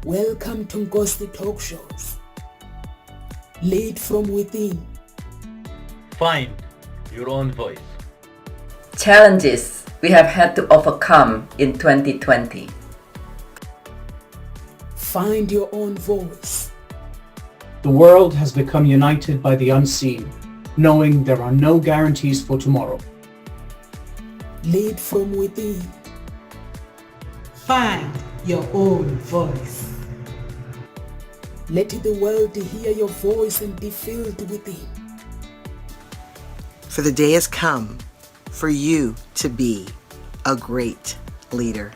Welcome to Ngozi Talk Shows. Lead from within. Find your own voice. Challenges we have had to overcome in 2020. Find your own voice. The world has become united by the unseen, knowing there are no guarantees for tomorrow. Lead from within. Find your own voice. Let the world hear your voice and be filled within. For the day has come for you to be a great leader.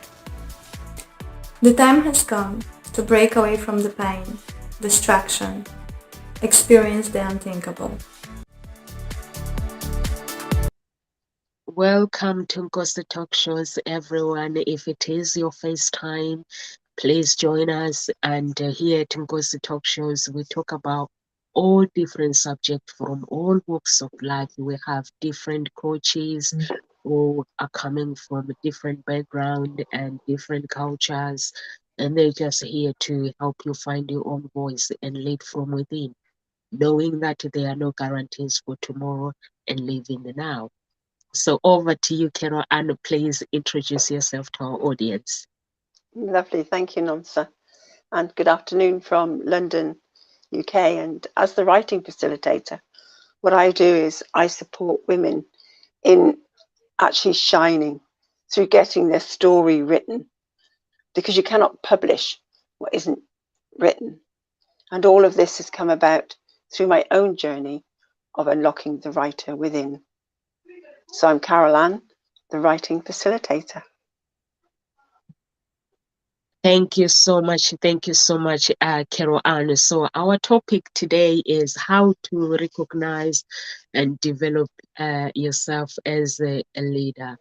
The time has come to break away from the pain, distraction, experience the unthinkable. Welcome to Ngozi Talk Shows, everyone. If it is your first time, please join us. And here at Ngozi Talk Shows, we talk about all different subjects from all walks of life. We have different coaches who are coming from different background and different cultures, and they're just here to help you find your own voice and lead from within, knowing that there are no guarantees for tomorrow and live in the now. So over to you, Carol, and please introduce yourself to our audience. Lovely, thank you, Nonsa. And good afternoon from London, UK. And as the writing facilitator, what I do is I support women in actually shining through getting their story written, because you cannot publish what isn't written. And all of this has come about through my own journey of unlocking the writer within. So I'm Carol Ann, the writing facilitator. Thank you so much. Thank you so much, Carol Ann. So our topic today is how to recognize and develop yourself as a leader.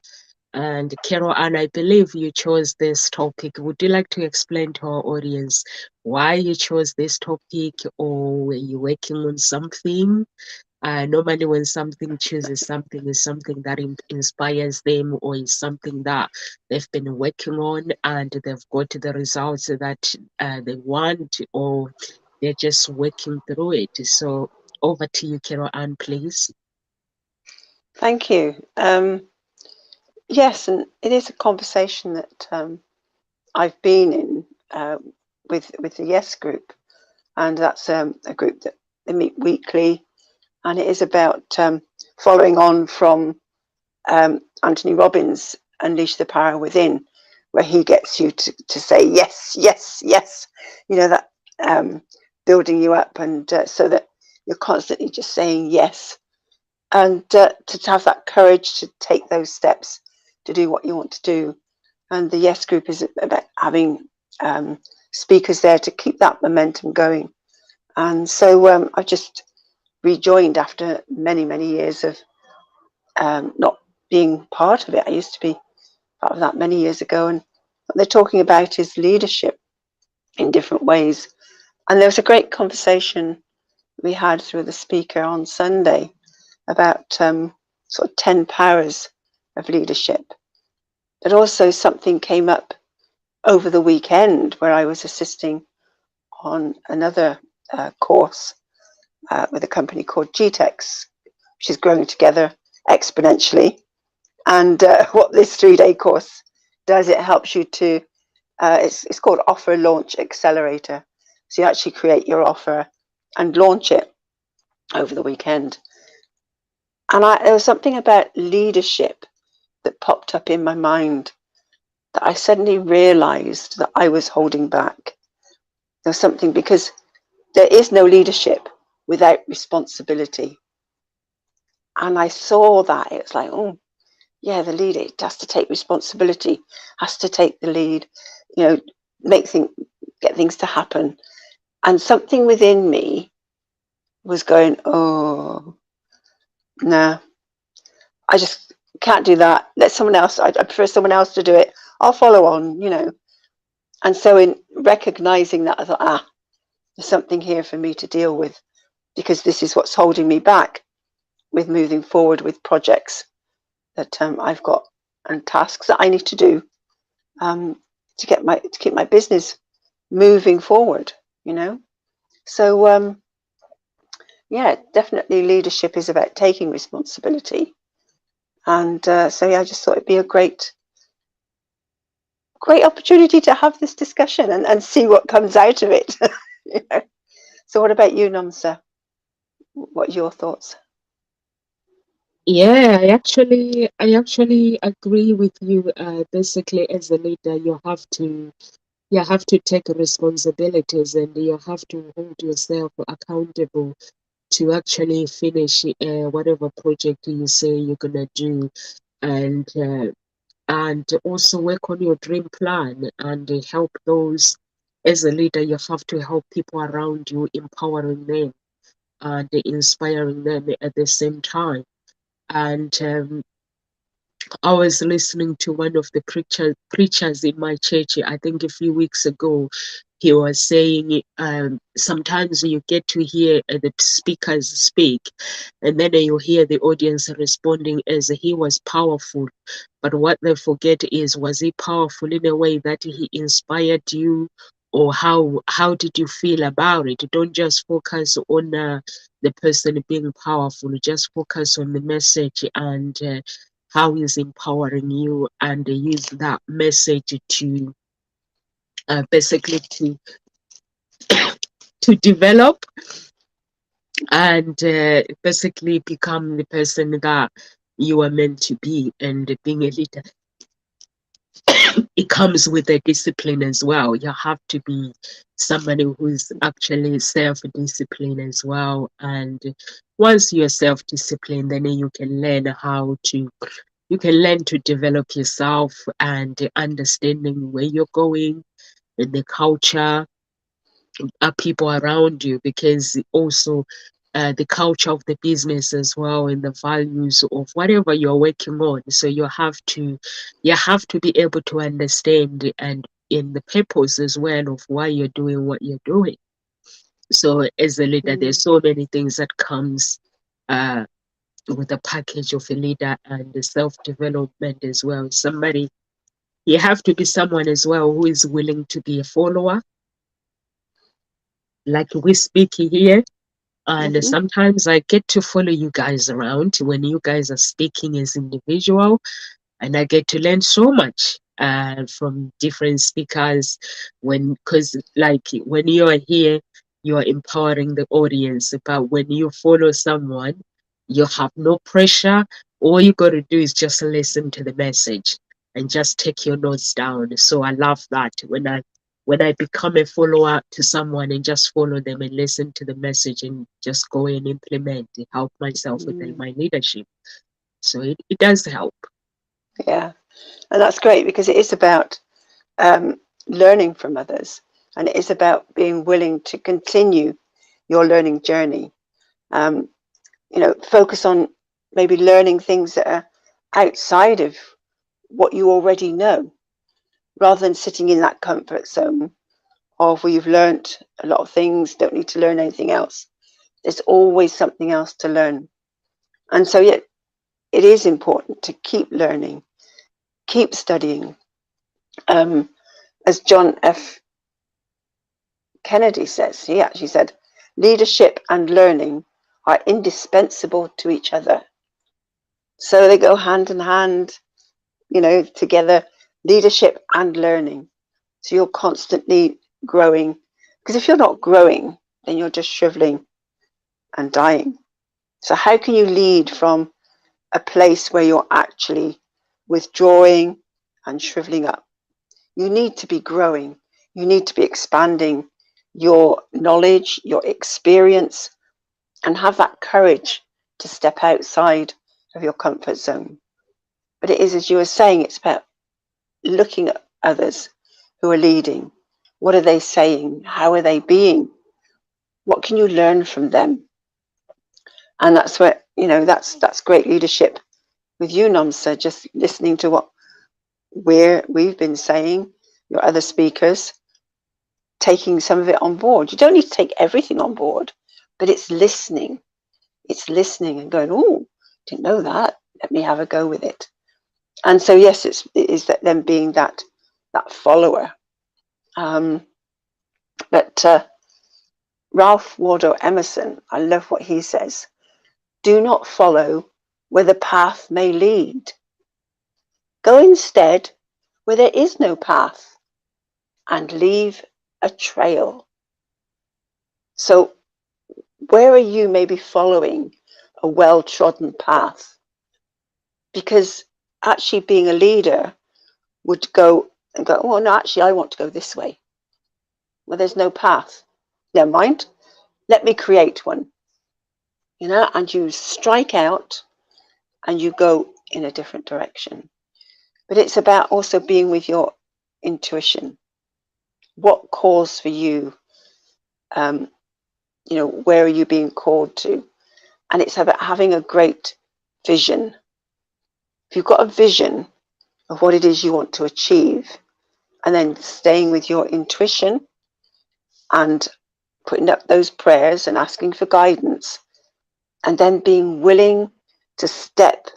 And Carol Ann, I believe you chose this topic. Would you like to explain to our audience why you chose this topic, or were you working on something? Normally when something chooses something, is something that inspires them, or is something that they've been working on and they've got the results that they want, or they're just working through it. So over to you, Carol Ann, please. Thank you. Yes, and it is a conversation that I've been in with the Yes group, and that's a group that they meet weekly. And it is about following on from Anthony Robbins' Unleash the Power Within, where he gets you to say yes, yes, yes, that building you up, and so that you're constantly just saying yes, and to have that courage to take those steps to do what you want to do. And the Yes group is about having speakers there to keep that momentum going. And so I've just rejoined after many, many years of not being part of it. I used to be part of that many years ago, and what they're talking about is leadership in different ways. And there was a great conversation we had through the speaker on Sunday about sort of 10 powers of leadership. But also something came up over the weekend where I was assisting on another course with a company called GTEx, which is growing together exponentially. And what this 3-day course does, it helps you to, it's called Offer Launch Accelerator. So you actually create your offer and launch it over the weekend. And there was something about leadership that popped up in my mind that I suddenly realized that I was holding back. There's something, because there is no leadership without responsibility. And I saw that. It's like, oh, yeah, the leader has to take responsibility, has to take the lead, get things to happen. And something within me was going, oh, nah, I just can't do that. Let someone else, I prefer someone else to do it. I'll follow on, And so in recognizing that, I thought, there's something here for me to deal with, because this is what's holding me back with moving forward with projects that I've got, and tasks that I need to do to keep my business moving forward, you know. So yeah, definitely leadership is about taking responsibility. And so yeah, I just thought it'd be a great opportunity to have this discussion and see what comes out of it. You know? So what about you, Namsa? What are your thoughts? Yeah, I actually agree with you. Basically, as a leader, you have to take responsibilities, and you have to hold yourself accountable to actually finish whatever project you say you're gonna do, and also work on your dream plan and help those. As a leader, you have to help people around you, empowering them and inspiring them at the same time. And I was listening to one of the preachers in my church, I think a few weeks ago. He was saying sometimes you get to hear the speakers speak, and then you hear the audience responding as he was powerful. But what they forget is, was he powerful in a way that he inspired you? Or how did you feel about it? Don't just focus on the person being powerful. Just focus on the message and how he's empowering you, and use that message to basically to develop and basically become the person that you are meant to be. And being a leader, it comes with a discipline as well. You have to be somebody who's actually self-disciplined as well. And once you're self-disciplined, then you can learn to develop yourself and understanding where you're going and the culture, people around you, because also the culture of the business as well, and the values of whatever you're working on. So you have to be able to understand and in the purpose as well of why you're doing what you're doing. So as a leader, there's so many things that comes with a package of a leader, and the self-development as well. You have to be someone as well who is willing to be a follower, like we speak here. And sometimes I get to follow you guys around when you guys are speaking as individual, and I get to learn so much from different speakers. Because like when you are here, you are empowering the audience. But when you follow someone, you have no pressure. All you got to do is just listen to the message and just take your notes down. So I love that when I become a follower to someone and just follow them and listen to the message and just go and implement it, help myself with my leadership. So it does help. Yeah, and that's great, because it is about learning from others, and it is about being willing to continue your learning journey. You know, focus on maybe learning things that are outside of what you already know, rather than sitting in that comfort zone of where you've learnt a lot of things, don't need to learn anything else. There's always something else to learn. And so yeah, it is important to keep learning, keep studying. As John F. Kennedy says, he actually said, leadership and learning are indispensable to each other. So they go hand in hand, you know, together, leadership and learning. So you're constantly growing, because if you're not growing, then you're just shriveling and dying. So how can you lead from a place where you're actually withdrawing and shriveling up? You need to be growing. You need to be expanding your knowledge, your experience, and have that courage to step outside of your comfort zone. But it is, as you were saying, it's about looking at others who are leading. What are they saying? How are they being? What can you learn from them? And that's where, you know, that's great leadership with you, Namsa, just listening to what we've been saying, your other speakers, taking some of it on board. You don't need to take everything on board, but it's listening. It's listening and going, oh, didn't know that. Let me have a go with it. And so, yes, it is that them being that follower. But Ralph Waldo Emerson, I love what he says. Do not follow where the path may lead. Go instead where there is no path and leave a trail. So where are you maybe following a well-trodden path? Because actually being a leader would go and go, oh no, actually I want to go this way. Well, there's no path. Never mind. Let me create one. You know, and you strike out and you go in a different direction. But it's about also being with your intuition. What calls for you? You know, where are you being called to? And it's about having a great vision. If you've got a vision of what it is you want to achieve, and then staying with your intuition and putting up those prayers and asking for guidance, and then being willing to step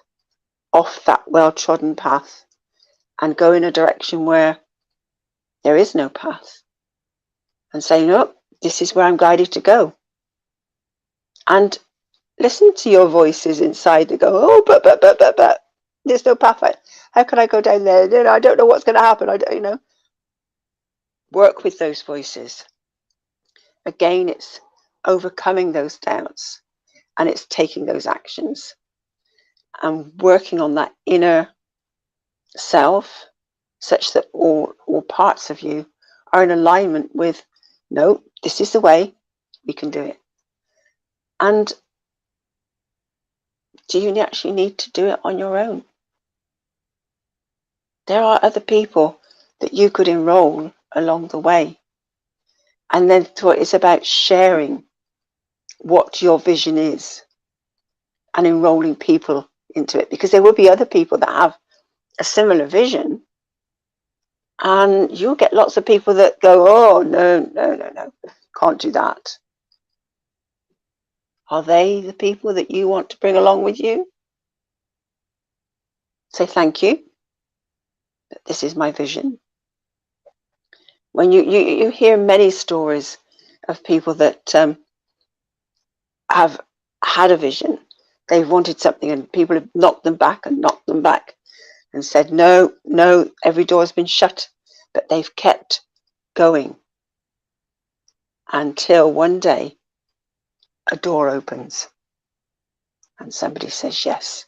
off that well-trodden path and go in a direction where there is no path, and say, no, this is where I'm guided to go. And listen to your voices inside that go, oh, but, there's no path. How can I go down there? You know, I don't know what's going to happen. I don't, you know. Work with those voices. Again, it's overcoming those doubts, and it's taking those actions and working on that inner self such that all parts of you are in alignment with, no, this is the way, we can do it. And do you actually need to do it on your own? There are other people that you could enroll along the way. And then it's about sharing what your vision is and enrolling people into it, because there will be other people that have a similar vision, and you'll get lots of people that go, oh, no, can't do that. Are they the people that you want to bring along with you? Say thank you, but this is my vision. When you hear many stories of people that have had a vision, they've wanted something, and people have knocked them back and said, no, every door has been shut, but they've kept going until one day a door opens and somebody says yes.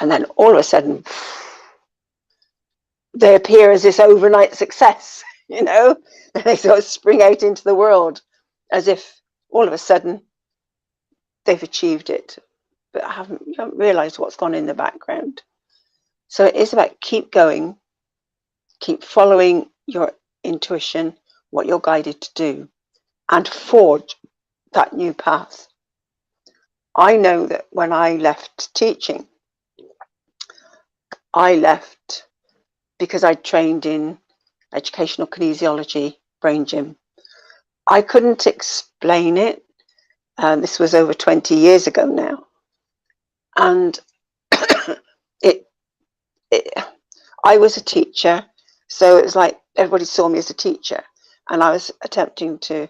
And then all of a sudden, they appear as this overnight success, you know, and they sort of spring out into the world as if all of a sudden they've achieved it, but you haven't realized what's gone in the background. So it is about keep going, keep following your intuition, what you're guided to do, and forge that new path. I know that when I left teaching, I left because I trained in educational kinesiology, brain gym. I couldn't explain it. This was over 20 years ago now. And I was a teacher, so it was like everybody saw me as a teacher, and I was attempting to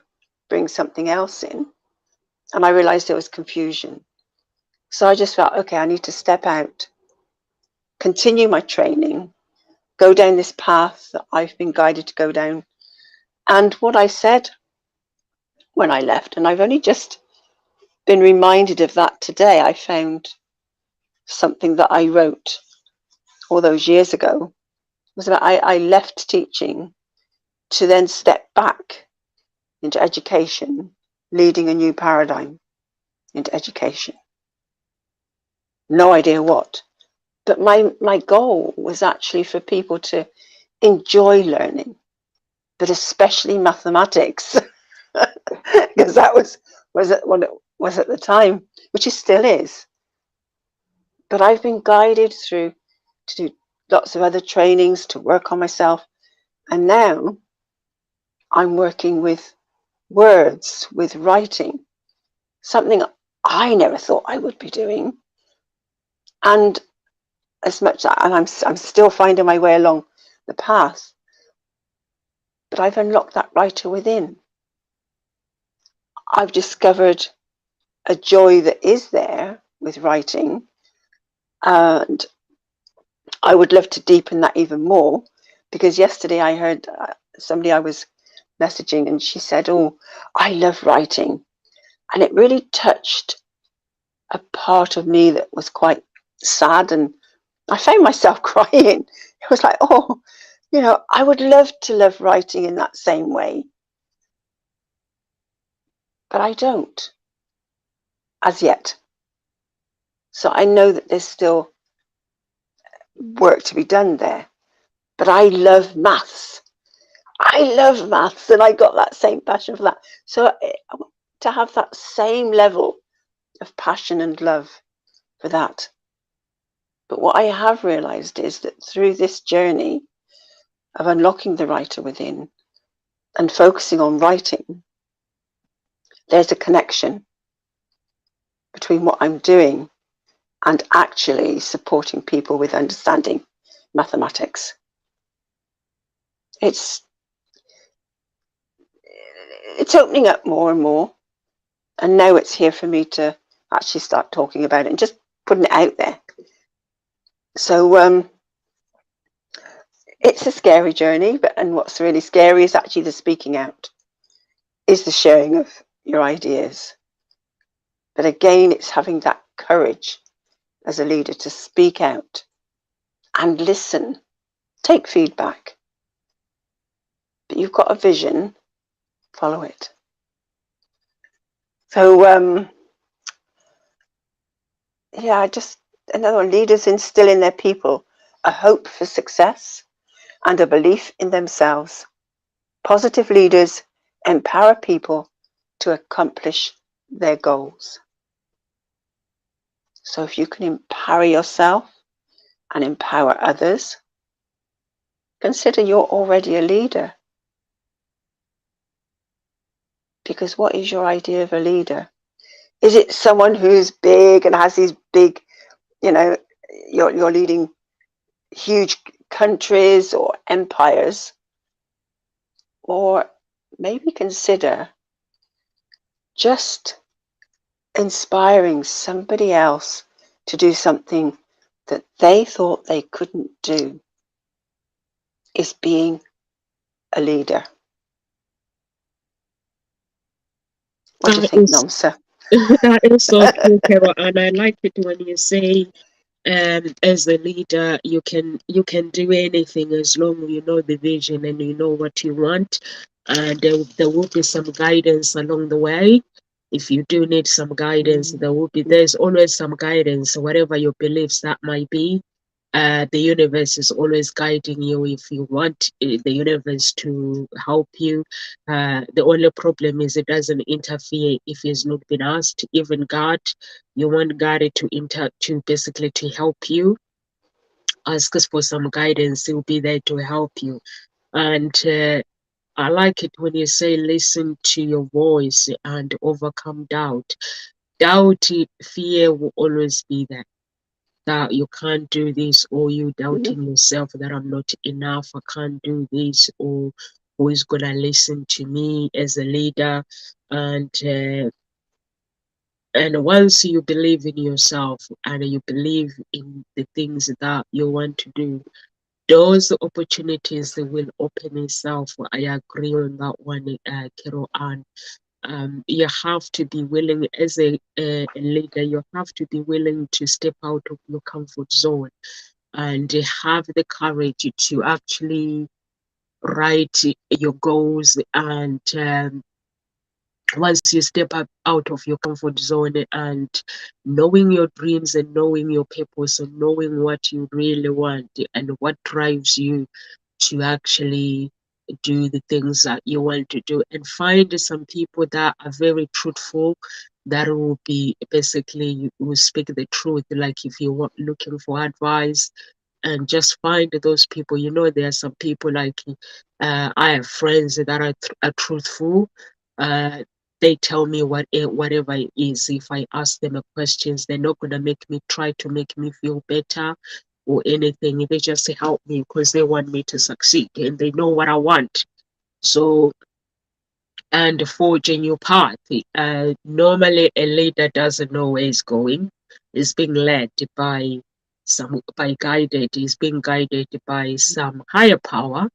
bring something else in, and I realized there was confusion. So I just felt, okay, I need to step out, continue my training, go down this path that I've been guided to go down. And what I said when I left, and I've only just been reminded of that today, I found something that I wrote all those years ago, was about I left teaching to then step back into education, leading a new paradigm into education. No idea what. But my goal was actually for people to enjoy learning, but especially mathematics, because that was what it was at the time, which it still is. But I've been guided through to do lots of other trainings, to work on myself. And now I'm working with words, with writing, something I never thought I would be doing. And as much, and I'm still finding my way along the path. but I've unlocked that writer within. I've discovered a joy that is there with writing, and I would love to deepen that even more, because yesterday I heard somebody I was messaging and she said, "Oh, I love writing," and it really touched a part of me that was quite sad, and I found myself crying. It was like, oh, you know, I would love to love writing in that same way, but I don't as yet. So I know that there's still work to be done there, but I love maths. I love maths, and I got that same passion for that. So I want to have that same level of passion and love for that. But what I have realized is that through this journey of unlocking the writer within and focusing on writing, there's a connection between what I'm doing and actually supporting people with understanding mathematics. It's opening up more and more, and now it's here for me to actually start talking about it and just putting it out there. So it's a scary journey, and what's really scary is actually the speaking out, is the sharing of your ideas. But again, it's having that courage as a leader to speak out and listen, take feedback. But you've got a vision, follow it. So yeah, just another one, leaders instill in their people a hope for success and a belief in themselves. Positive leaders empower people to accomplish their goals. So if you can empower yourself and empower others, consider you're already a leader. Because what is your idea of a leader? Is it someone who's big and has these big, you know, you're leading huge countries or empires? Or maybe consider just inspiring somebody else to do something that they thought they couldn't do, is being a leader. What do you think, Nomsa? That is so true, Carol, and I like it when you say, as a leader, you can do anything as long as you know the vision and you know what you want, and there will be some guidance along the way. If you do need some guidance, there's always some guidance, whatever your beliefs that might be. The universe is always guiding you if you want the universe to help you. The only problem is it doesn't interfere if it's not been asked. Even God, you want God to basically to help you. Ask us for some guidance; He'll be there to help you. And I like it when you say, "Listen to your voice and overcome doubt." Doubt, fear will always be there. That you can't do this, or you doubting yourself that I'm not enough, I can't do this, or who is gonna listen to me as a leader. And once you believe in yourself and you believe in the things that you want to do, those opportunities will open itself. I agree on that one, Carol Ann. You have to be willing, as a leader, you have to be willing to step out of your comfort zone and have the courage to actually write your goals. And once you step up out of your comfort zone and knowing your dreams and knowing your purpose and knowing what you really want and what drives you to actually do the things that you want to do, and find some people that are very truthful, that will be basically will speak the truth. Like if you want looking for advice, and just find those people. You know, there are some people like I have friends that are truthful. uh, they tell me whatever it is. If I ask them a questions, they're not gonna try to make me feel better or anything. They just help me because they want me to succeed and they know what I want. So, and forging your path. Normally, a leader doesn't know where he's going. He's being led by guided. He's being guided by some higher power,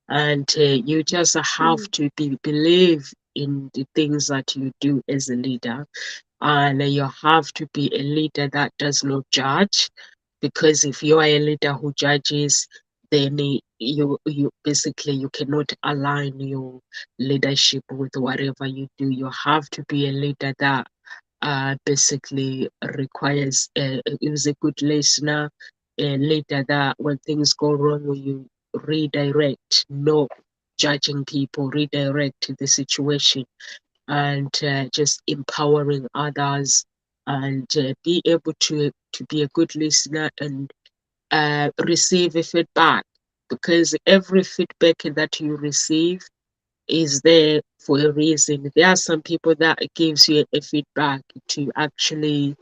and you just have to believe in the things that you do as a leader, and you have to be a leader that does not judge, because if you are a leader who judges, then you basically you cannot align your leadership with whatever you do. You have to be a leader that basically requires is a good listener, a leader that when things go wrong, you redirect, not judging people, redirect the situation, and just empowering others, and be able to be a good listener and receive a feedback, because every feedback that you receive is there for a reason. There are some people that gives you a feedback to actually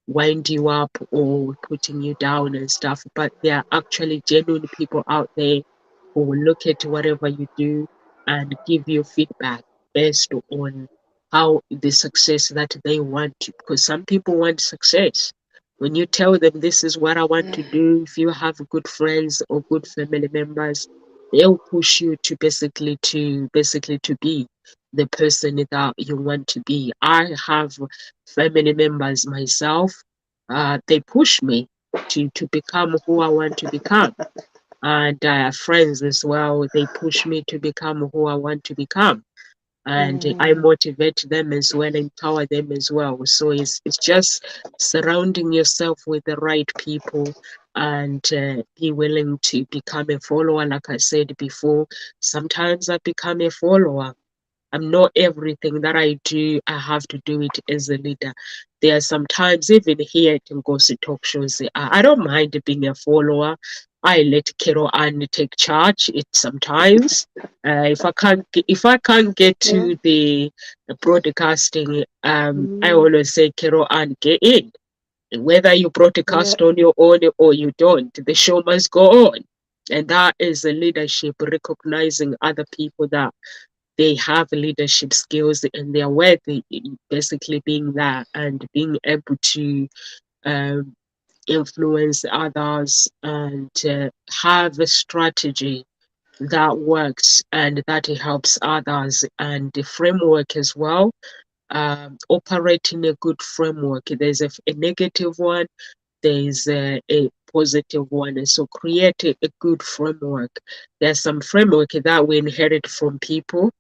wind you up or putting you down and stuff, but there are actually genuine people out there who will look at whatever you do and give you feedback based on how the success that they want to, because some people want success. When you tell them this is what I want to do, if you have good friends or good family members, they'll push you to basically to be the person that you want to be. I have family members myself, they push me to become who I want to become. And friends as well, they push me to become who I want to become. And I motivate them as well, empower them as well. So it's just surrounding yourself with the right people, and be willing to become a follower. Like I said before, sometimes I become a follower. I'm not everything that I do, I have to do it as a leader. There are sometimes, even here at Ngosi Talk Shows, I don't mind being a follower. I let Kero Ann take charge. It sometimes, if I can't get to the broadcasting, I always say, Kero Ann, get in. Whether you broadcast on your own or you don't, the show must go on. And that is a leadership, recognizing other people that they have leadership skills and they are worthy, basically being that and being able to um, influence others, and have a strategy that works and that helps others, and the framework as well. Operating a good framework. There's a negative one, there's a positive one. And so create a good framework. There's some framework that we inherit from people,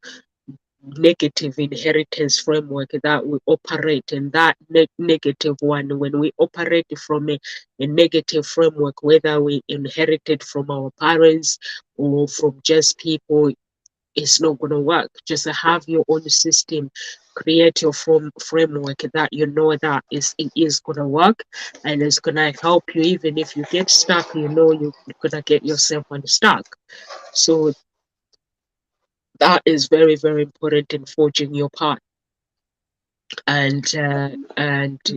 negative inheritance framework that we operate in. That negative one, when we operate from a negative framework, whether we inherit it from our parents or from just people, it's not going to work. Just have your own system, create your framework that you know that it is going to work, and it's going to help you. Even if you get stuck, you know you're going to get yourself unstuck. So that is very, very important in forging your path, and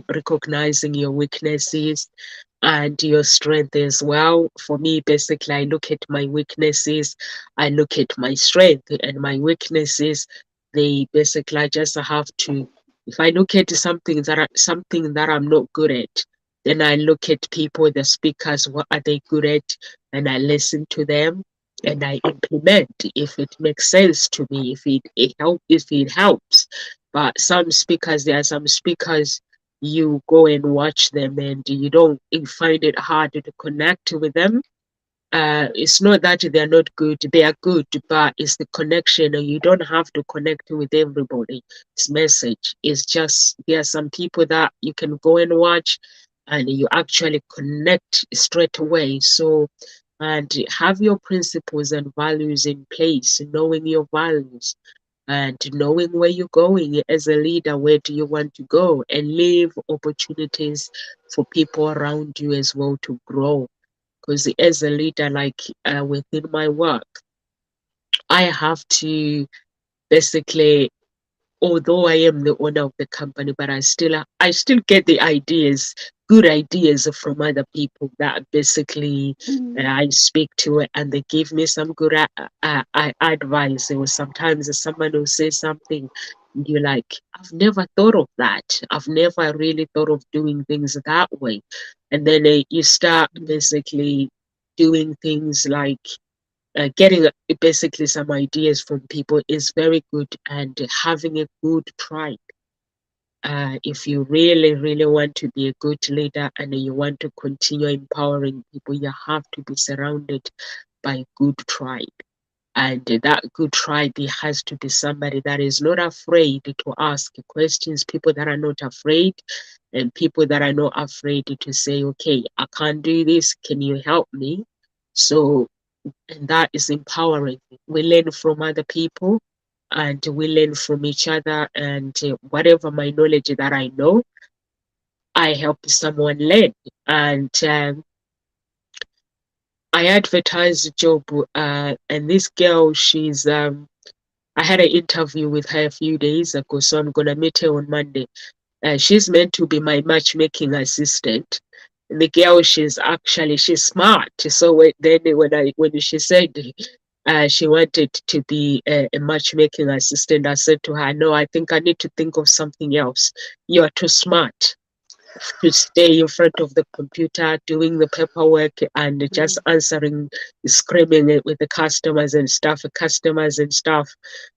recognizing your weaknesses and your strength as well. For me, basically, I look at my weaknesses, I look at my strength, and my weaknesses, they basically, I just have to, if I look at something that I'm not good at, then I look at people, the speakers, what are they good at, and I listen to them and I implement if it makes sense to me, if it helps. But there are some speakers, you go and watch them and you find it hard to connect with them. It's not that they're not good, they are good, but it's the connection, and you don't have to connect with everybody. It's message. It's just there are some people that you can go and watch and you actually connect straight away. So, and have your principles and values in place, knowing your values and knowing where you're going as a leader. Where do you want to go, and leave opportunities for people around you as well to grow. Because as a leader, like within my work, I have to basically, although I am the owner of the company, but I still get the ideas good ideas from other people that basically I speak to, and they give me some good advice. Or sometimes someone will say something, and you're like, I've never thought of that. I've never really thought of doing things that way. And then you start basically doing things like getting basically some ideas from people is very good, and having a good tribe. If you really, really want to be a good leader and you want to continue empowering people, you have to be surrounded by a good tribe. And that good tribe has to be somebody that is not afraid to ask questions, people that are not afraid, and people that are not afraid to say, okay, I can't do this, can you help me? So, and that is empowering. We learn from other people, and we learn from each other, and whatever my knowledge that I know, I help someone learn. And I advertise a job, and this girl, she's I had an interview with her a few days ago, so I'm gonna meet her on Monday. She's meant to be my matchmaking assistant. The girl, she's smart. So when she said she wanted to be a matchmaking assistant, I said to her, no, I think I need to think of something else. You are too smart to stay in front of the computer doing the paperwork and just answering, screaming it with the customers and stuff.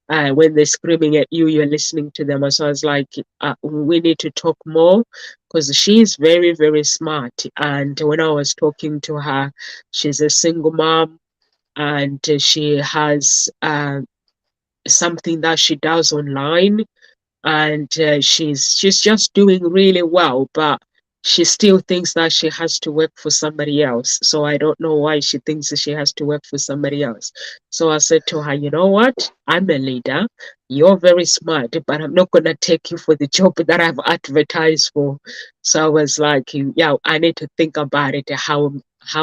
When they're screaming at you, you're listening to them. So I was like, we need to talk more, because she's very, very smart. And when I was talking to her, she's a single mom, and she has something that she does online, and she's just doing really well, but she still thinks that she has to work for somebody else. So I don't know why she thinks that she has to work for somebody else. So I said to her, you know what, I'm a leader, you're very smart, but I'm not going to take you for the job that I've advertised for. So I was like, yeah, I need to think about it, how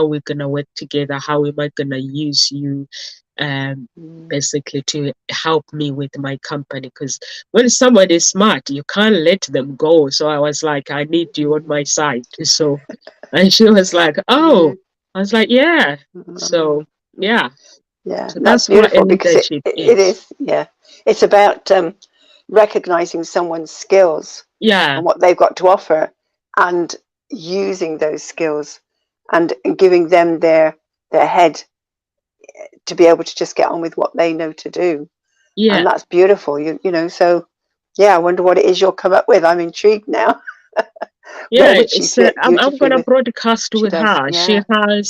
we're going to work together, how am I going to use you basically to help me with my company. Because when somebody is smart, you can't let them go. So I was like, I need you on my side. So, and she was like, oh, I was like, yeah. So, yeah. Yeah, So that's that's what a beautiful, because it, leadership it is. is, yeah. It's about recognizing someone's skills Yeah. and what they've got to offer, and using those skills and giving them their head to be able to just get on with what they know to do. Yeah. And that's beautiful. You know, so yeah, I wonder what it is you'll come up with. I'm intrigued now. Yeah, Which she it's fit I'm beautifully gonna with. broadcast She with does, her. yeah.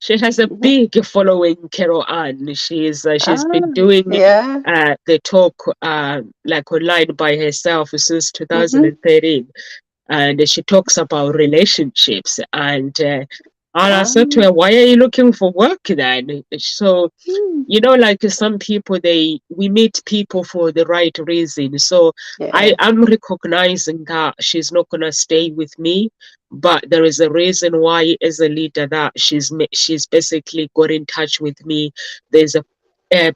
She has a big following, Carol Ann. She's been doing Yeah. the talk like online by herself since Mm-hmm. 2013, and she talks about relationships. And I said to her, "Why are you looking for work then?" So you know, like some people, we meet people for the right reason. So Yeah. I'm recognizing that she's not gonna stay with me, but there is a reason why, as a leader, that she's basically got in touch with me. There's a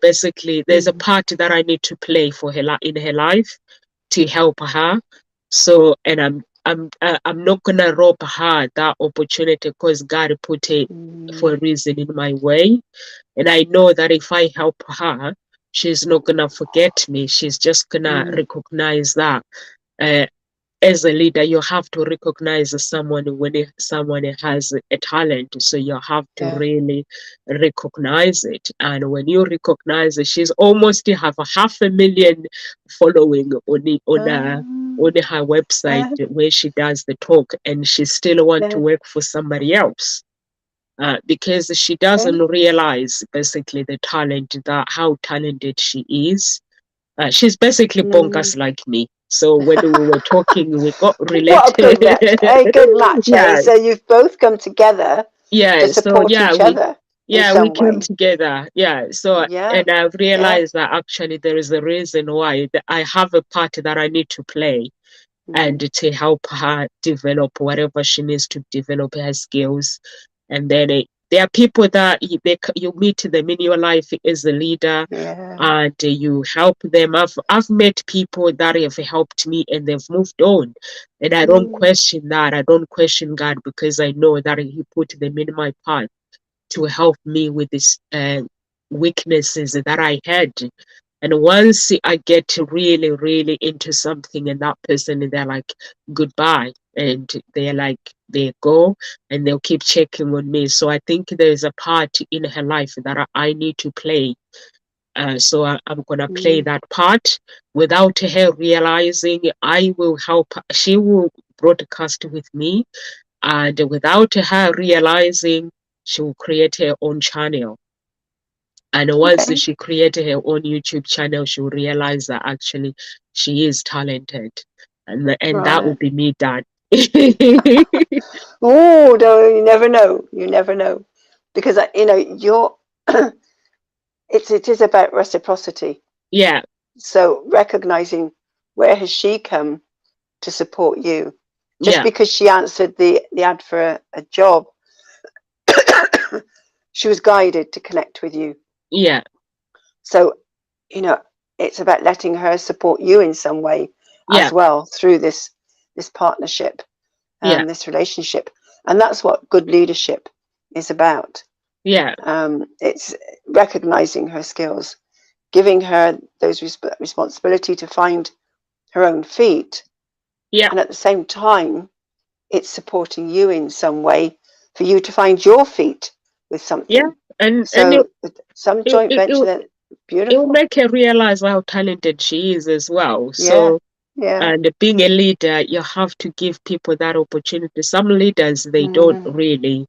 basically there's a part that I need to play for her in her life to help her. So, and I'm not gonna rob her that opportunity, because God put it for a reason in my way. And I know that if I help her, she's not going to forget me. She's just going to recognize that. Uh, as a leader, you have to recognize someone when someone has a talent. So you have to really recognize it. And when you recognize it, she's almost have 500,000 following on her website where she does the talk, and she still want to work for somebody else. Because she doesn't realize basically the talent, that how talented she is. She's basically bonkers like me. So when we were talking, we got What a good related. match. A good match, eh? Yeah, So you've both come together yeah. to So support each other in we some came way. together. Yeah. So Yeah. and I've Yeah. realized that actually there is a reason why, that I have a part that I need to play, and to help her develop whatever she needs to develop her skills. And then there are people that you meet them in your life as a leader, Yeah. and you help them. I've met people that have helped me and they've moved on, and I don't question that. I don't question God, because I know that He put them in my path to help me with these weaknesses that I had. And once I get really, really into something, and that person, they're like, goodbye. And they're like, they go, and they'll keep checking on me. So I think there's a part in her life that I need to play. So I'm going to play that part without her realizing. I will help. She will broadcast with me. And without her realizing, she will create her own channel. And once she created her own YouTube channel, she will realize that actually she is talented. And that would be me done. Oh, no, you never know. You never know. Because, you know, it is about reciprocity. Yeah. So recognizing where has she come to support you. Just because she answered the ad for a job, she was guided to connect with you. Yeah. So, you know, it's about letting her support you in some way as well through this partnership, this relationship. And that's what good leadership is about. Yeah. It's recognizing her skills, giving her those responsibility to find her own feet. Yeah. And at the same time, it's supporting you in some way for you to find your feet with something. Yeah. And so some joint venture that beautiful. It will make her realize how talented she is as well. So yeah. And being a leader, you have to give people that opportunity. Some leaders, they don't really,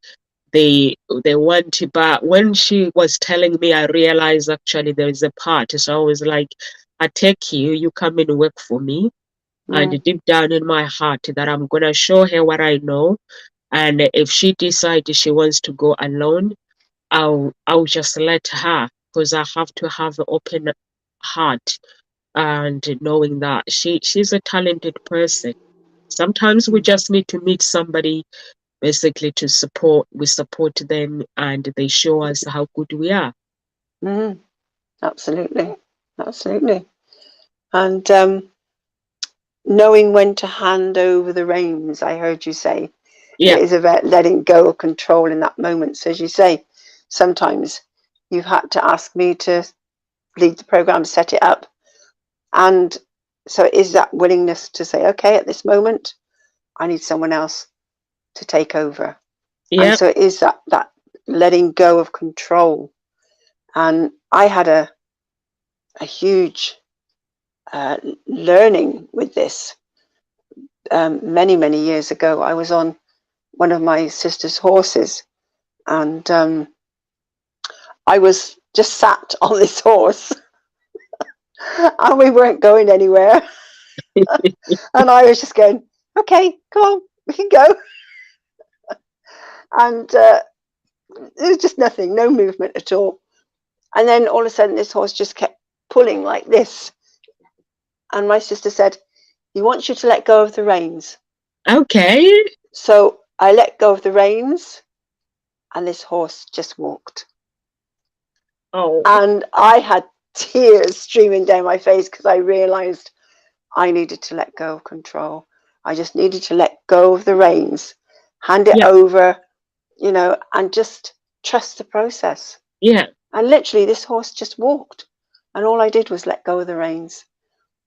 they want to, but when she was telling me, I realized actually there is a part. So I was like, I take you, you come and work for me. And deep down in my heart that I'm going to show her what I know. And if she decides she wants to go alone, I'll just let her, because I have to have an open heart, and knowing that she's a talented person. Sometimes we just need to meet somebody basically to support. We support them and they show us how good we are. Absolutely. And knowing when to hand over the reins, I heard you say. It is about letting go of control in that moment. So as you say, sometimes you've had to ask me to lead the program, set it up. And so it is that willingness to say, okay, at this moment, I need someone else to take over. And so it is that letting go of control. And I had a huge learning with this many, many years ago. I was on one of my sister's horses, and I was just sat on this horse and we weren't going anywhere. And I was just going, okay, come on, we can go. And there was just nothing, no movement at all. And then all of a sudden this horse just kept pulling like this. And my sister said, he wants you to let go of the reins. Okay. So I let go of the reins and this horse just walked. Oh. And I had tears streaming down my face because I realized I needed to let go of control. I just needed to let go of the reins, hand it over, you know, and just trust the process. Yeah. And literally this horse just walked, and all I did was let go of the reins.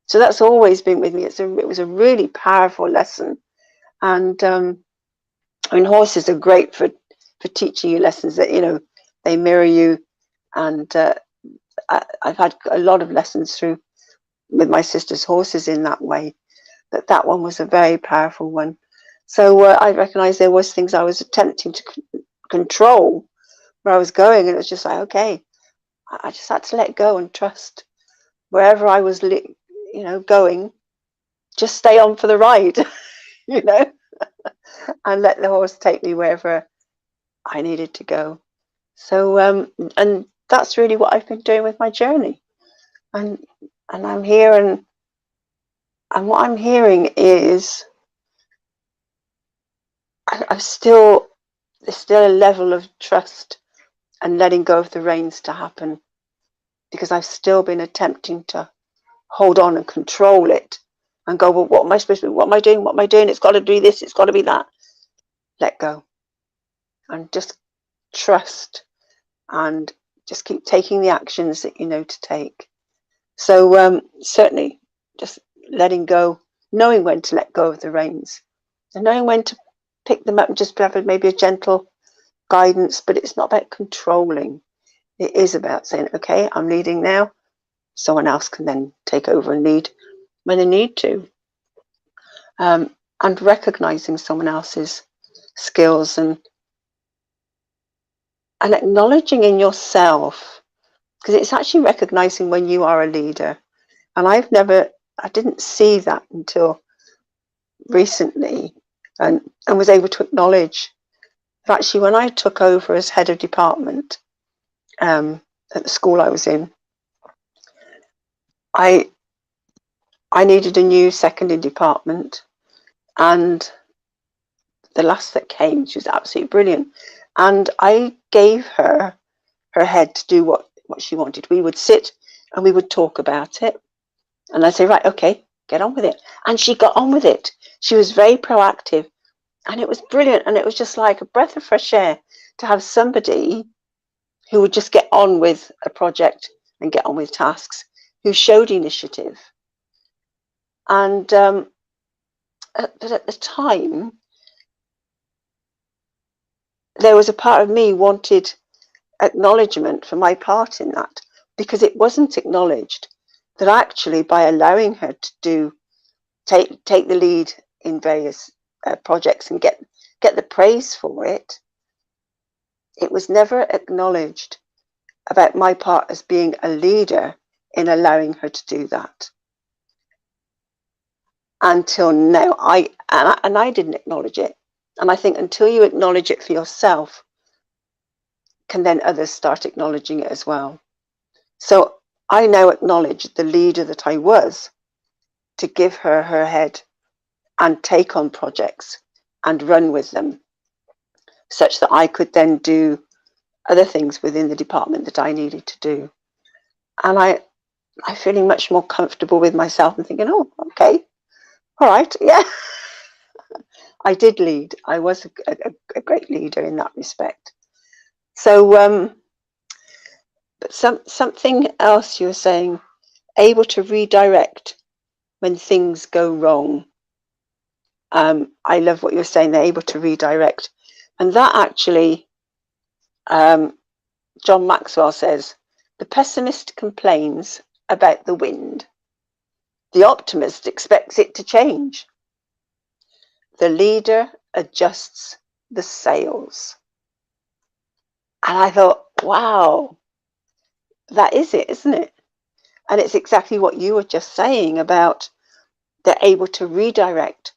So that's always been with me. It was a really powerful lesson. And I mean, horses are great for teaching you lessons that, you know, they mirror you. And I've had a lot of lessons with my sister's horses in that way. But that one was a very powerful one. So I recognized there was things I was attempting to control where I was going, and it was just like, okay, I just had to let go and trust wherever I was, you know, going, just stay on for the ride, you know, and let the horse take me wherever I needed to go. So, and that's really what I've been doing with my journey. And I'm here, and what I'm hearing is I'm still there's still a level of trust and letting go of the reins to happen, because I've still been attempting to hold on and control it and go, well, what am I supposed to do? What am I doing? What am I doing? It's got to do this. It's got to be that. Let go and just trust and just keep taking the actions that you know to take. So certainly just letting go, knowing when to let go of the reins and knowing when to pick them up and just have maybe a gentle guidance, but it's not about controlling. It is about saying, okay, I'm leading now. Someone else can then take over and lead when they need to. And recognizing someone else's skills and acknowledging in yourself, because it's actually recognizing when you are a leader. And I didn't see that until recently, and was able to acknowledge that actually when I took over as head of department at the school I was in, I needed a new second in department, and the lass that came, she was absolutely brilliant, and I gave her head to do what she wanted. We would sit and we would talk about it, and I'd say, right, okay, get on with it. And she got on with it. She was very proactive, and it was brilliant. And it was just like a breath of fresh air to have somebody who would just get on with a project and get on with tasks, who showed initiative. And but at the time, there was a part of me wanted acknowledgement for my part in that, because it wasn't acknowledged that actually by allowing her to take the lead in various projects and get the praise for it, it was never acknowledged about my part as being a leader in allowing her to do that. Until now, I didn't acknowledge it. And I think until you acknowledge it for yourself, can then others start acknowledging it as well. So I now acknowledge the leader that I was, to give her head and take on projects and run with them, such that I could then do other things within the department that I needed to do. And I'm feeling much more comfortable with myself and thinking, oh, okay, all right, yeah. I did lead. I was a great leader in that respect. So, but something else you were saying, able to redirect when things go wrong. I love what you're saying, they're able to redirect. And that actually, John Maxwell says, the pessimist complains about the wind. The optimist expects it to change. The leader adjusts the sails. And I thought, wow, that is it, isn't it? And it's exactly what you were just saying about they're able to redirect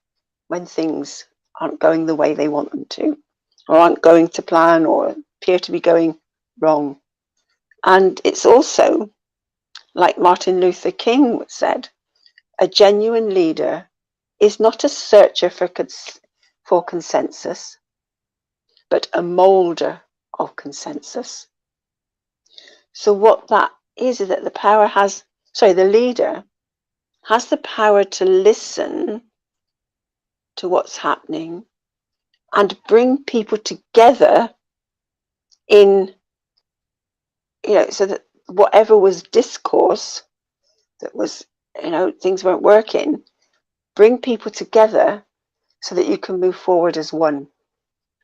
when things aren't going the way they want them to, or aren't going to plan, or appear to be going wrong. And it's also, like Martin Luther King said, a genuine leader is not a searcher for consensus, but a molder of consensus. So what that is that the leader has the power to listen to what's happening and bring people together in, so that whatever was discourse that was, things weren't working, bring people together so that you can move forward as one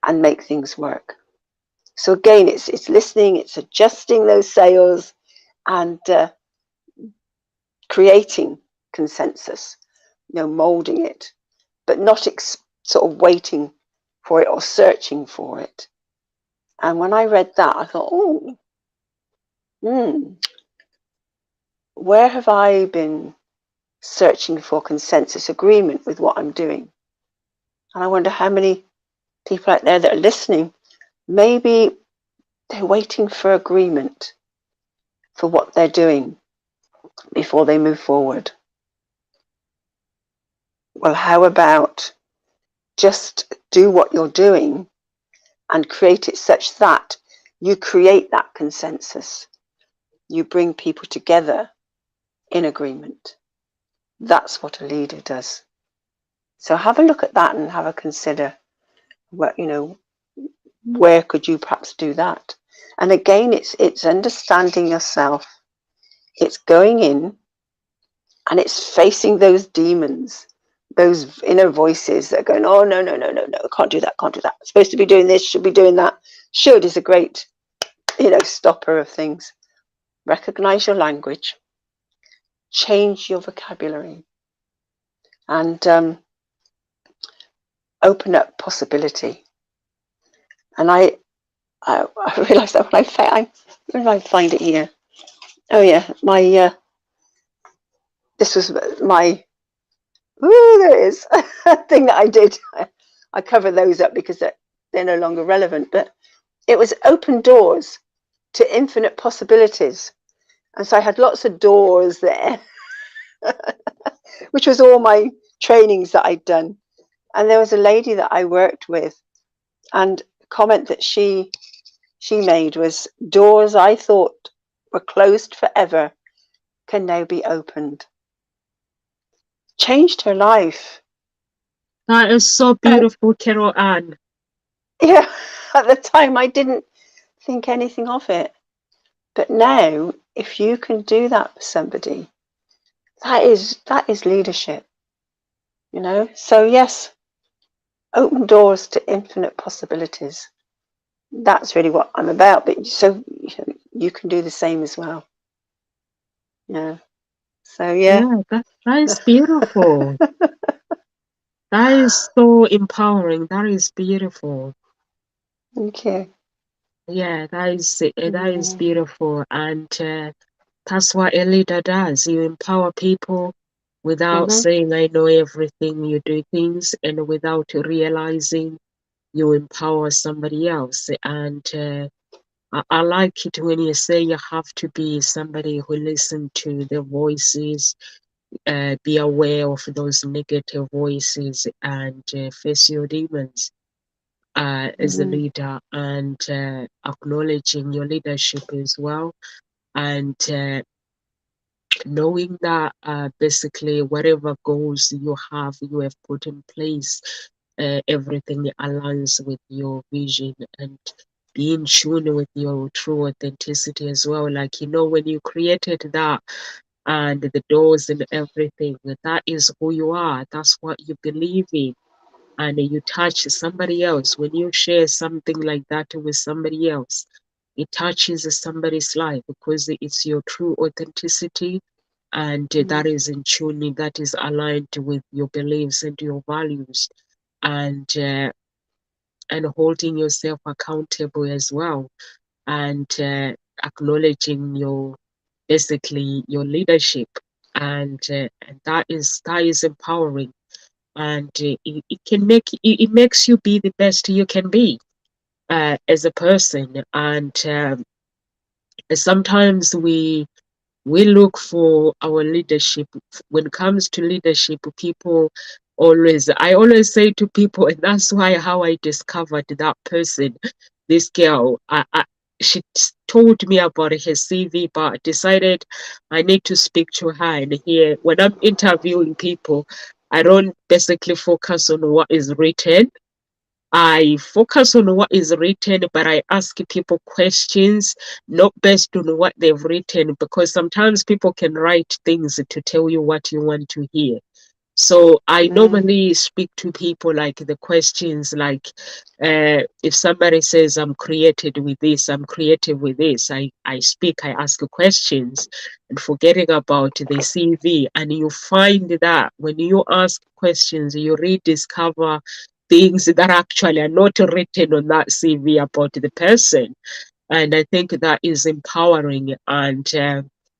and make things work. So again, it's listening, it's adjusting those sails and creating consensus, molding it, but not sort of waiting for it or searching for it. And when I read that, I thought, where have I been searching for consensus, agreement with what I'm doing? And I wonder how many people out there that are listening, maybe they're waiting for agreement for what they're doing before they move forward. Well, how about just do what you're doing and create it such that you create that consensus. You bring people together in agreement. That's what a leader does. So have a look at that and have a consider what, where could you perhaps do that? And again, it's understanding yourself. It's going in and it's facing those demons, those inner voices that are going, oh, no, can't do that. Supposed to be doing this, should be doing that. Should is a great, stopper of things. Recognize your language, change your vocabulary, and open up possibility. And I realised that when where did I find it here? Oh yeah, this was my, there it is, thing that I did. I cover those up because they're no longer relevant, but it was open doors to infinite possibilities. And so I had lots of doors there, which was all my trainings that I'd done. And there was a lady that I worked with, and the comment that she made was, doors I thought were closed forever can now be opened. Changed her life. That is so beautiful, Carol Ann. Yeah, at the time I didn't think anything of it. But now, if you can do that for somebody, that is leadership. So yes, open doors to infinite possibilities. That's really what I'm about. But so you can do the same as well. Yeah. So yeah. That is beautiful. That is so empowering. That is beautiful. Thank you. Yeah, that is beautiful, and that's what a leader does. You empower people without saying, I know everything. You do things, and without realizing, you empower somebody else. And I like it when you say you have to be somebody who listens to the voices, be aware of those negative voices, and face your demons as a leader, and acknowledging your leadership as well, and knowing that basically whatever goals you have put in place, everything aligns with your vision, and be in tune with your true authenticity as well. Like, when you created that and the doors and everything, that is who you are. That's what you believe in. And you touch somebody else. When you share something like that with somebody else, it touches somebody's life because it's your true authenticity, and that is in tune, that is aligned with your beliefs and your values, and holding yourself accountable as well, and acknowledging your leadership, and that is empowering, and it makes you be the best you can be as a person. And sometimes we look for our leadership. When it comes to leadership, I always say to people, and that's how I discovered that person, this girl, she told me about her CV, but I decided I need to speak to her. And here, when I'm interviewing people, I don't basically focus on what is written. I focus on what is written, but I ask people questions, not based on what they've written, because sometimes people can write things to tell you what you want to hear. So I normally speak to people like the questions, like if somebody says, I'm created with this, I'm creative with this, I ask questions and forgetting about the CV. And you find that when you ask questions, you rediscover things that actually are not written on that CV about the person. And I think that is empowering, and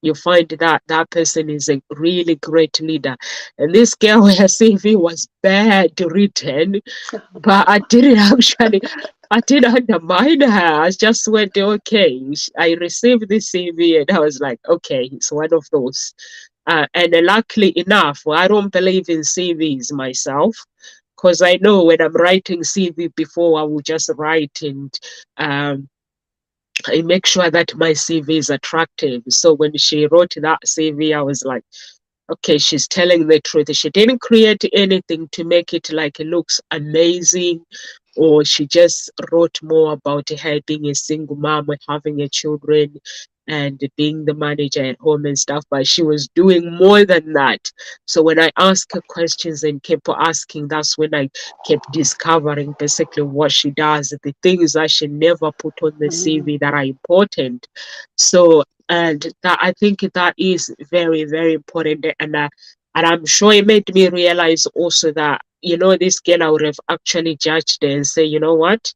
you find that that person is a really great leader. And this girl, her CV was bad written, but I didn't undermine her. I just went, okay. I received this CV and I was like, okay, it's one of those. And luckily enough, I don't believe in CVs myself. because I know when I'm writing CV before, I will just write and I make sure that my CV is attractive. So when she wrote that CV, I was like, okay, she's telling the truth. She didn't create anything to make it like it looks amazing, or she just wrote more about her being a single mom and having a children and being the manager at home and stuff, but she was doing more than that. So when I asked her questions and kept asking, that's when I kept discovering basically what she does, the things that she never put on the CV that are important. So, and that, I think that is very, very important. And I'm sure it made me realize also that, you know, this girl, I would have actually judged her and say, you know what,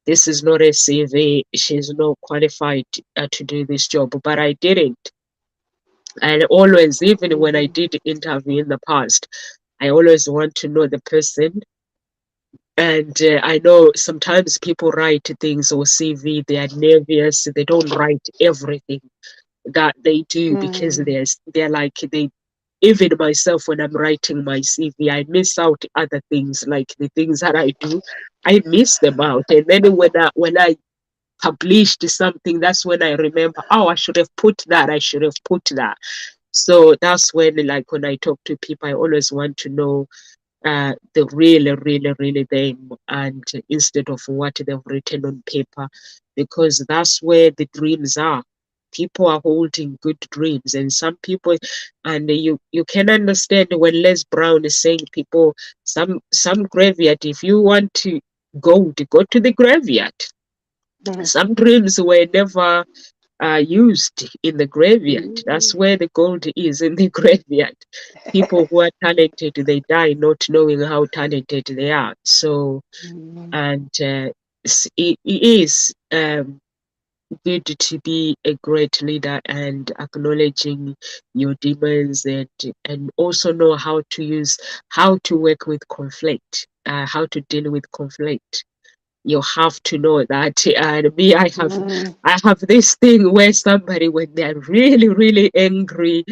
this is not a CV. She's not qualified to do this job. But I didn't. And always, even when I did interview in the past, I always want to know the person. And I know sometimes people write things or CV, they are nervous, they don't write everything that they do because they're like, they, even myself, when I'm writing my CV, I miss out other things, like the things that I do, I miss them out. And then when I published something, that's when I remember, oh, I should have put that, I should have put that. So that's when, like, when I talk to people, I always want to know the really them, and instead of what they've written on paper, because that's where the dreams are. People are holding good dreams, and some people, and you can understand when Les Brown is saying people, some graveyard, if you want to go to the graveyard. Some dreams were never used in the graveyard. That's where the gold is, in the graveyard. People who are talented, they die not knowing how talented they are. So, and it is good to be a great leader and acknowledging your demons, and also know how to work with conflict, how to deal with conflict. You have to know that. And me, I have this thing where somebody, when they're really, really angry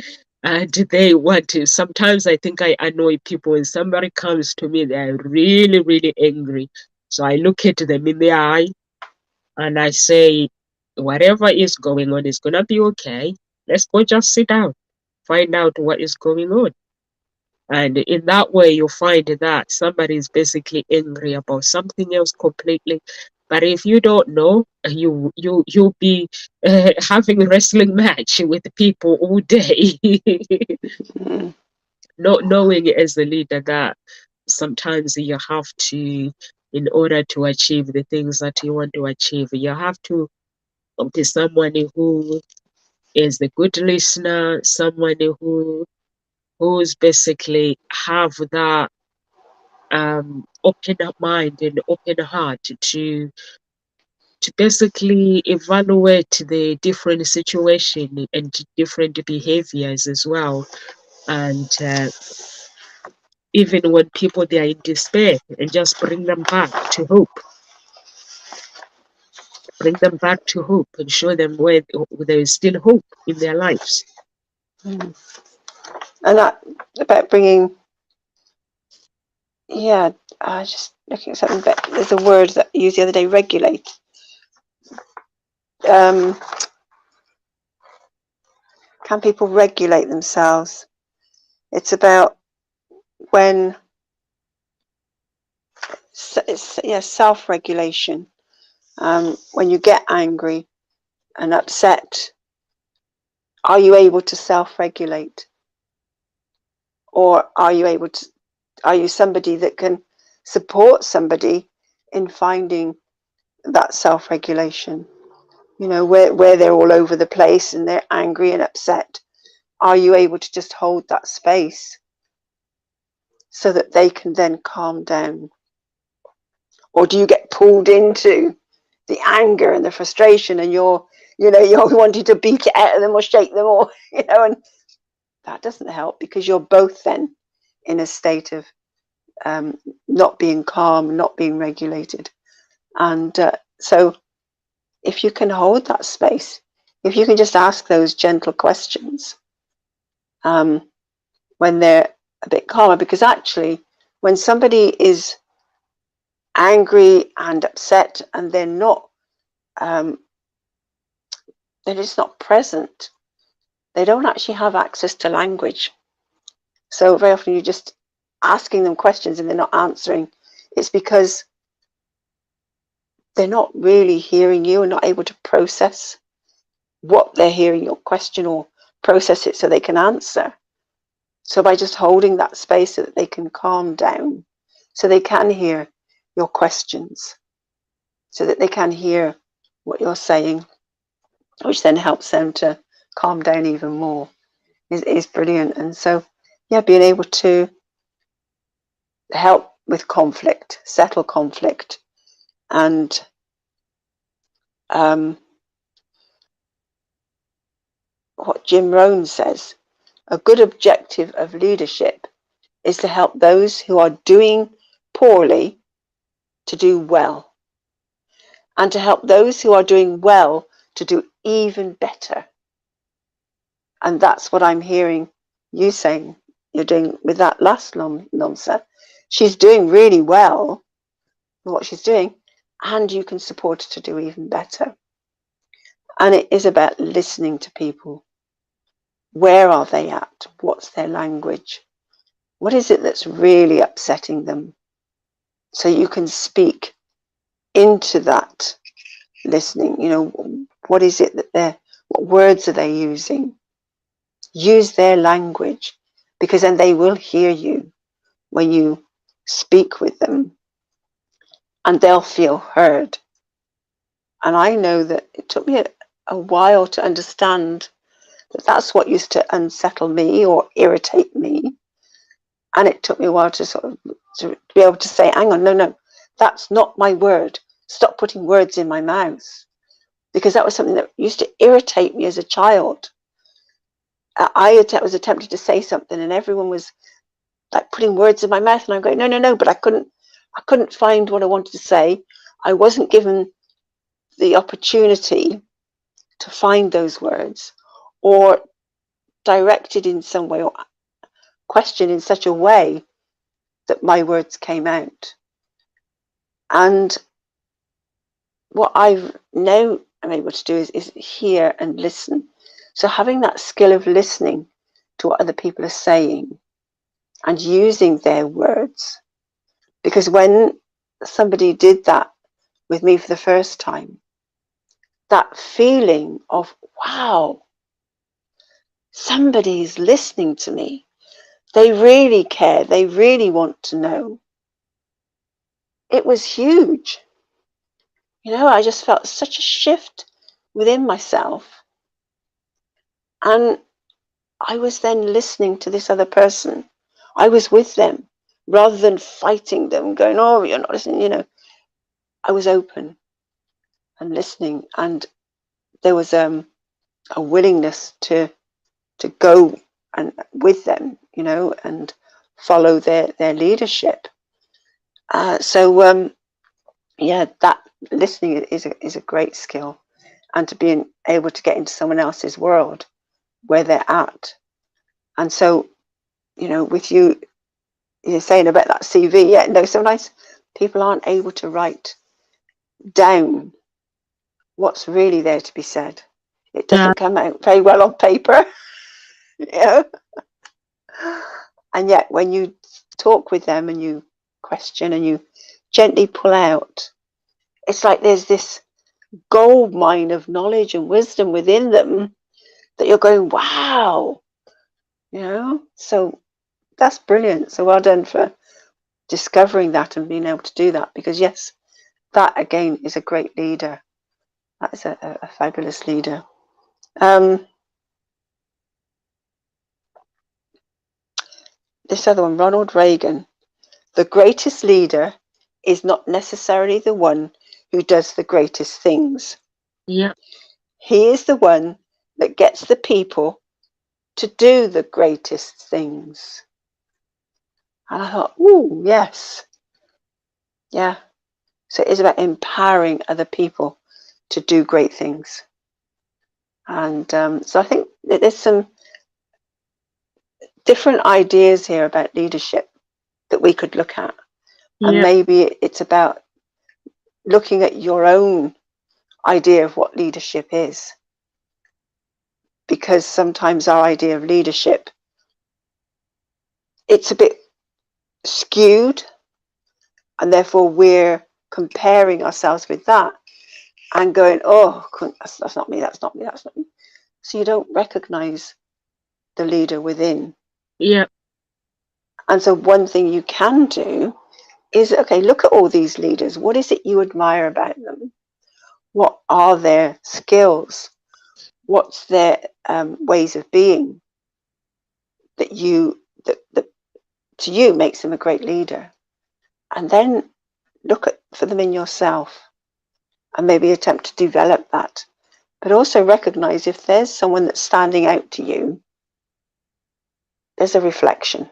and they want to, sometimes I think I annoy people. When somebody comes to me, they're really, really angry. So I look at them in the eye and I say, whatever is going on is going to be okay. Let's go just sit down, find out what is going on. And in that way, you find that somebody is basically angry about something else completely. But if you don't know, you'll be having a wrestling match with people all day, not knowing as a leader that sometimes you have to, in order to achieve the things that you want to achieve, you have to be someone who is a good listener, someone who's basically have that open mind and open heart to basically evaluate the different situation and different behaviors as well. And even when people, they are in despair, and just bring them back to hope. Bring them back to hope and show them where there is still hope in their lives. And that about bringing, just looking at something, but there's a word that I used the other day, regulate. Can people regulate themselves? It's about when self-regulation. When you get angry and upset, are you able to self-regulate? Or are you somebody that can support somebody in finding that self-regulation? You know, where they're all over the place and they're angry and upset. Are you able to just hold that space so that they can then calm down? Or do you get pulled into the anger and the frustration, and you're wanting to beat it out of them or shake them, or and that doesn't help, because you're both then in a state of not being calm, not being regulated. And so if you can hold that space, if you can just ask those gentle questions when they're a bit calmer, because actually when somebody is angry and upset and they're not, they're just not present, they don't actually have access to language. So very often you're just asking them questions and they're not answering. It's because they're not really hearing you and not able to process what they're hearing your question or process it so they can answer. So by just holding that space so that they can calm down, so they can hear your questions, so that they can hear what you're saying, which then helps them to calm down even more, is brilliant. And so, yeah, being able to help with conflict, settle conflict, and what Jim Rohn says, a good objective of leadership is to help those who are doing poorly to do well, and to help those who are doing well to do even better. And that's what I'm hearing you saying you're doing with that last Nomsa. She's doing really well with what she's doing, and you can support her to do even better. And it is about listening to people. Where are they at? What's their language? What is it that's really upsetting them? So you can speak into that listening. You know, what is it that what words are they using? Use their language, because then they will hear you when you speak with them, and they'll feel heard. And I know that it took me a while to understand that that's what used to unsettle me or irritate me. And it took me a while to sort of to be able to say, hang on, no, that's not my word. Stop putting words in my mouth. Because that was something that used to irritate me as a child. I was attempting to say something and everyone was like putting words in my mouth, and I'm going, no, but I couldn't find what I wanted to say. I wasn't given the opportunity to find those words, or directed in some way, or questioned in such a way that my words came out. And what I now am able to do is hear and listen. So having that skill of listening to what other people are saying and using their words, because when somebody did that with me for the first time, that feeling of, wow, somebody's listening to me. They really care. They really want to know. It was huge. You know, I just felt such a shift within myself. And I was then listening to this other person. I was with them rather than fighting them, going, oh, you're not listening, you know. I was open and listening, and there was a willingness to go and with them, you know, and follow their leadership. Yeah, that listening is a great skill, and to be able to get into someone else's world where they're at. And so, you know, with you're saying about that CV, yeah, no, sometimes people aren't able to write down what's really there to be said. It doesn't come out very well on paper, you know. And yet when you talk with them and you question and you gently pull out, it's like there's this gold mine of knowledge and wisdom within them that you're going, wow, you know. So that's brilliant. So well done for discovering that and being able to do that, because yes, that again is a great leader. That is a fabulous leader. This other one, Ronald Reagan. The greatest leader is not necessarily the one who does the greatest things. Yeah. He is the one that gets the people to do the greatest things. And I thought, ooh, yes. Yeah. So it is about empowering other people to do great things. And so I think that there's some different ideas here about leadership. that we could look at. And Yeah. maybe it's about looking at your own idea of what leadership is. Because sometimes our idea of leadership, it's a bit skewed, and therefore we're comparing ourselves with that and going, oh, that's not me, that's not me, that's not me. So you don't recognize the leader within. Yeah. And so one thing you can do is, okay, look at all these leaders. What is it you admire about them? What are their skills? What's their ways of being that to you makes them a great leader? And then look for them in yourself and maybe attempt to develop that. But also recognize if there's someone that's standing out to you, there's a reflection.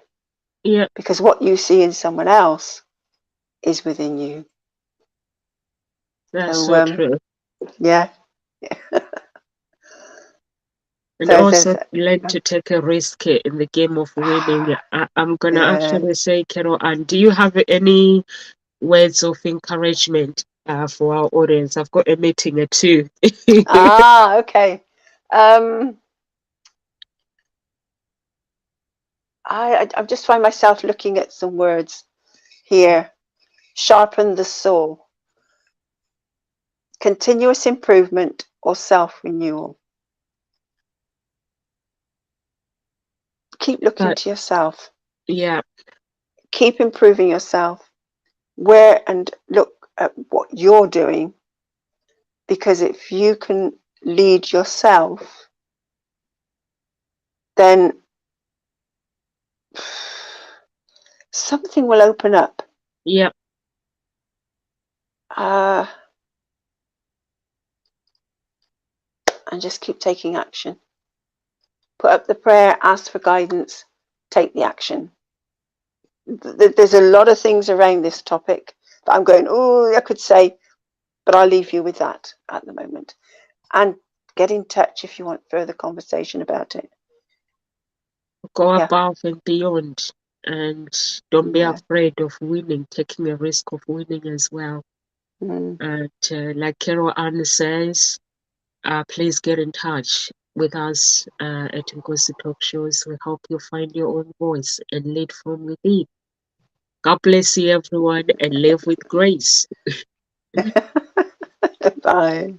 Yeah. Because what you see in someone else is within you. That's so true. Yeah. And So also learn to take a risk in the game of winning. I'm gonna actually say, Carol, and do you have any words of encouragement for our audience? I've got a meeting at 2. Okay. I just find myself looking at some words here. Sharpen the soul. Continuous improvement or self-renewal. Keep looking to yourself. Yeah. Keep improving yourself. And look at what you're doing. Because if you can lead yourself, then something will open up. Yep. And just keep taking action. Put up the prayer, ask for guidance, take the action. There's a lot of things around this topic that I'm going, oh, I could say, but I'll leave you with that at the moment. And get in touch if you want further conversation about it. Go above and beyond, and don't be Yeah. afraid of winning, taking a risk of winning as well. And like Carol Ann says, please get in touch with us at Ngozi Talk Shows. We help you find your own voice and lead from within. God bless you, everyone, and live with grace. Bye.